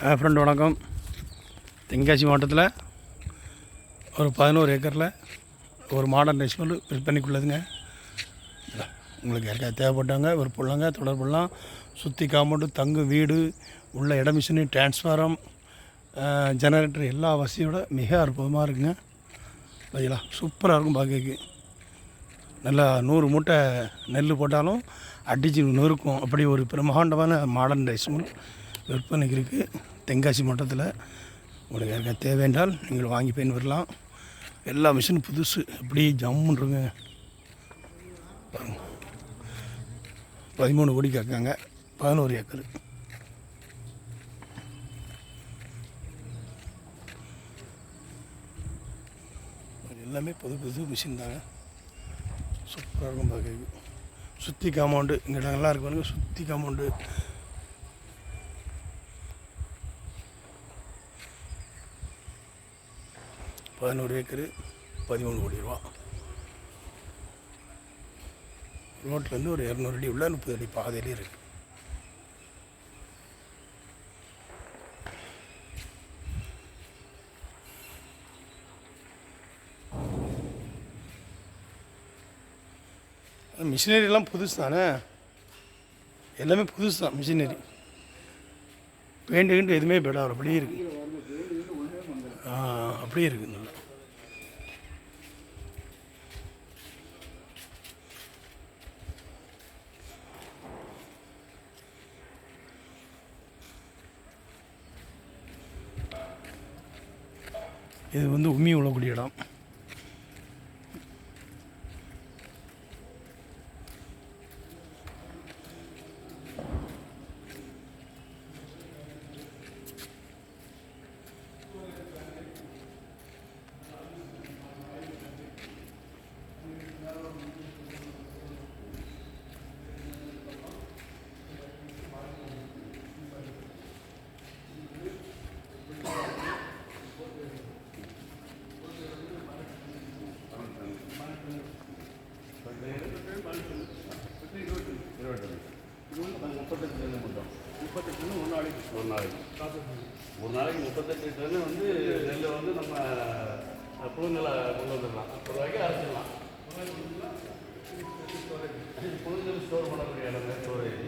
Friend வணக்கம். தென்காசி மாவட்டத்தில் ஒரு 11 ஏக்கரில் ஒரு மாடர்ன் ரைஸ் மில் விற்பனைக்குள்ளதுங்க. உங்களுக்கு யாருக்காவது தேவைப்பட்டவங்க விற்பலாங்க, தொடர்புலாம். சுற்றி காம்பவுண்டு, தங்கு வீடு, உள்ள இட மிஷினு, டிரான்ஸ்ஃபாரம், ஜெனரேட்டர் எல்லா வசதியோட மிக அற்புதமாக இருக்குங்க. பார்த்தீங்களா, சூப்பராக இருக்கும் பார்க்கறதுக்கு. நல்லா 100 மூட்டை நெல் போட்டாலும் அடிச்சு நொறுக்கும். அப்படி ஒரு பிரம்மாண்டமான மாடர்ன் ரைஸ் மில் விற்பனைக்கு இருக்குது தென்காசி மாவட்டத்தில். உங்களுக்கு யாருக்காவது தேவை என்றால் நீங்கள் வாங்கி பயன்பெறலாம். எல்லா மிஷினும் புதுசு, அப்படியே ஜம்முன்றுங்க. 13 கோடி கேட்காங்க, 11 ஏக்கர். எல்லாமே புது மிஷின் தாங்க. சூப்பராக இருக்கும் பார்க்க. சுற்றி காம்பவுண்டு இங்கே நல்லா இருக்கு பாருங்க. சுற்றி காம்பவுண்டு 11 ஏக்கரு, 13 கோடி ரூபா. ரோட்லேருந்து ஒரு 200 அடி உள்ள 30 அடி பாதையிலே இருக்குது. மிஷினரிலாம் புதுசு தானே, எல்லாமே புதுசு தான். மிஷினரி பெயிண்ட்டு எதுவுமே பெடா அப்படியே இருக்குது. அப்படியே இருக்குது நல்லா. இது வந்து உம்மி உள்ளக்கூடிய இடம். ஒரு நாளைக்கு 38 டன்னு வந்து நெல்லை வந்து நம்ம புழுங்கலை கொண்டு வந்துடலாம். ஒரு வகைக்கு அரைச்சிடலாம். புழுங்கல் ஸ்டோர் பண்ணக்கூடிய இடங்க ஸ்டோரேஜ்.